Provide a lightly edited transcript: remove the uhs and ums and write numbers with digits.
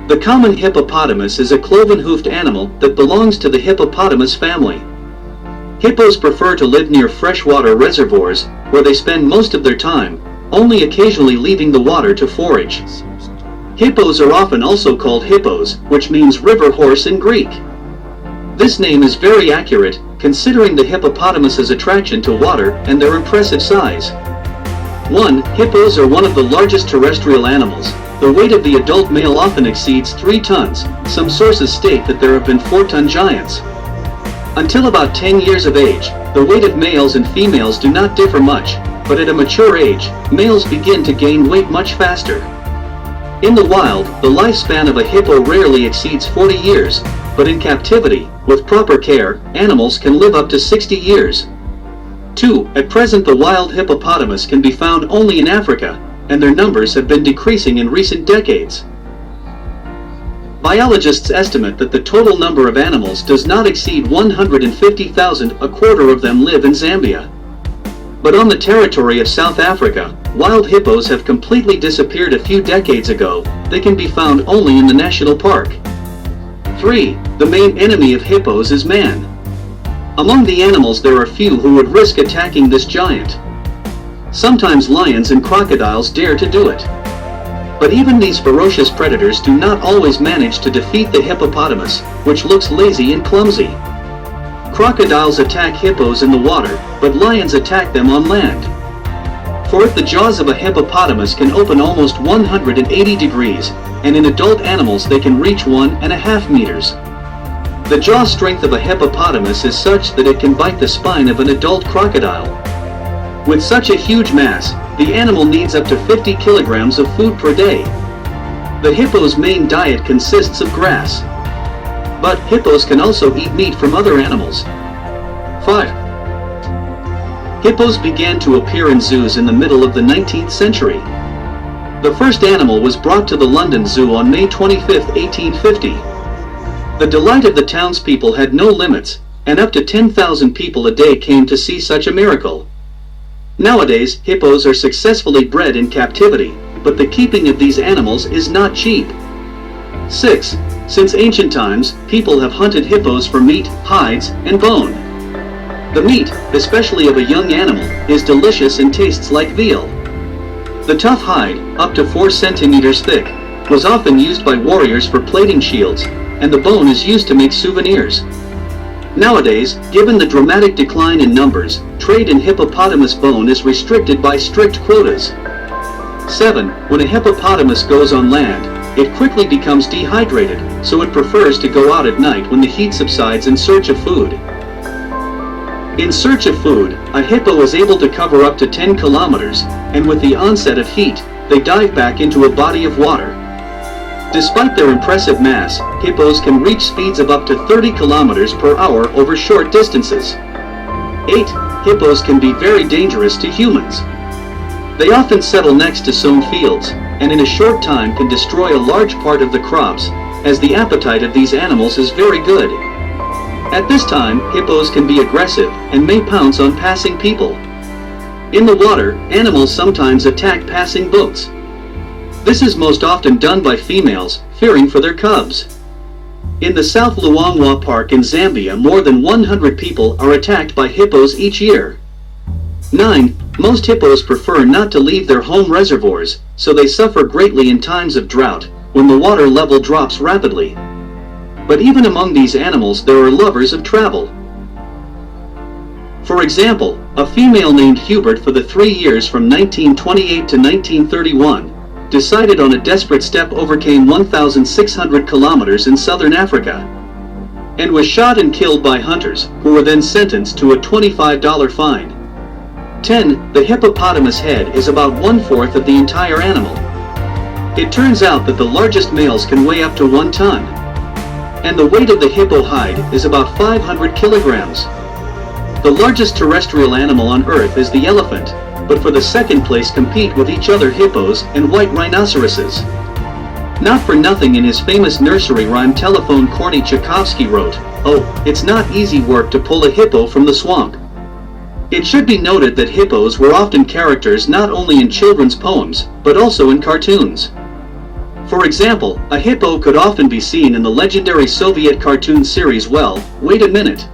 The common hippopotamus is a cloven-hoofed animal that belongs to the hippopotamus family. Hippos prefer to live near freshwater reservoirs, where they spend most of their time, only occasionally leaving the water to forage. Hippos are often also called hippos, which means river horse in Greek. This name is very accurate, considering the hippopotamus's attraction to water and their impressive size. 1. Hippos are one of the largest terrestrial animals. The weight of the adult male often exceeds 3 tons. Some sources state that there have been 4-ton giants. Until about 10 years of age, the weight of males and females do not differ much, but at a mature age, males begin to gain weight much faster. In the wild, the lifespan of a hippo rarely exceeds 40 years, but in captivity, with proper care, animals can live up to 60 years. 2. At present the wild hippopotamus can be found only in Africa, and their numbers have been decreasing in recent decades. Biologists estimate that the total number of animals does not exceed 150,000, a quarter of them live in Zambia. But on the territory of South Africa, wild hippos have completely disappeared a few decades ago. They can be found only in the national park. 3. The main enemy of hippos is man. Among the animals there are few who would risk attacking this giant. Sometimes lions and crocodiles dare to do it. But even these ferocious predators do not always manage to defeat the hippopotamus, which looks lazy and clumsy. Crocodiles attack hippos in the water, but lions attack them on land. For if the jaws of a hippopotamus can open almost 180 degrees, and in adult animals they can reach 1.5 meters. The jaw strength of a hippopotamus is such that it can bite the spine of an adult crocodile. With such a huge mass, the animal needs up to 50 kilograms of food per day. The hippo's main diet consists of grass. But hippos can also eat meat from other animals. 5. Hippos began to appear in zoos in the middle of the 19th century. The first animal was brought to the London Zoo on May 25, 1850. The delight of the townspeople had no limits, and up to 10,000 people a day came to see such a miracle. Nowadays, hippos are successfully bred in captivity, but the keeping of these animals is not cheap. 6. Since ancient times, people have hunted hippos for meat, hides, and bone. The meat, especially of a young animal, is delicious and tastes like veal. The tough hide, up to 4 centimeters thick, was often used by warriors for plating shields, and the bone is used to make souvenirs. Nowadays, given the dramatic decline in numbers, trade in hippopotamus bone is restricted by strict quotas. 7. When a hippopotamus goes on land, it quickly becomes dehydrated, so it prefers to go out at night when the heat subsides in search of food. In search of food, a hippo is able to cover up to 10 kilometers, and with the onset of heat, they dive back into a body of water. Despite their impressive mass, hippos can reach speeds of up to 30 kilometers per hour over short distances. 8. Hippos can be very dangerous to humans. They often settle next to sown fields, and in a short time can destroy a large part of the crops, as the appetite of these animals is very good. At this time, hippos can be aggressive, and may pounce on passing people. In the water, animals sometimes attack passing boats. This is most often done by females, fearing for their cubs. In the South Luangwa Park in Zambia, more than 100 people are attacked by hippos each year. 9. Most hippos prefer not to leave their home reservoirs, so they suffer greatly in times of drought, when the water level drops rapidly. But even among these animals there are lovers of travel. For example, a female named Hubert, for the 3 years from 1928 to 1931, decided on a desperate step, overcame 1,600 kilometers in southern Africa, and was shot and killed by hunters, who were then sentenced to a $25 fine. 10. The hippopotamus head is about 1/4 of the entire animal. It turns out that the largest males can weigh up to 1 ton, and the weight of the hippo hide is about 500 kilograms. The largest terrestrial animal on Earth is the elephant, but for the second place compete with each other hippos and white rhinoceroses. Not for nothing in his famous nursery rhyme Telephone Corny Tchaikovsky wrote, "Oh, it's not easy work to pull a hippo from the swamp." It should be noted that hippos were often characters not only in children's poems, but also in cartoons. For example, a hippo could often be seen in the legendary Soviet cartoon series Well, Wait a Minute,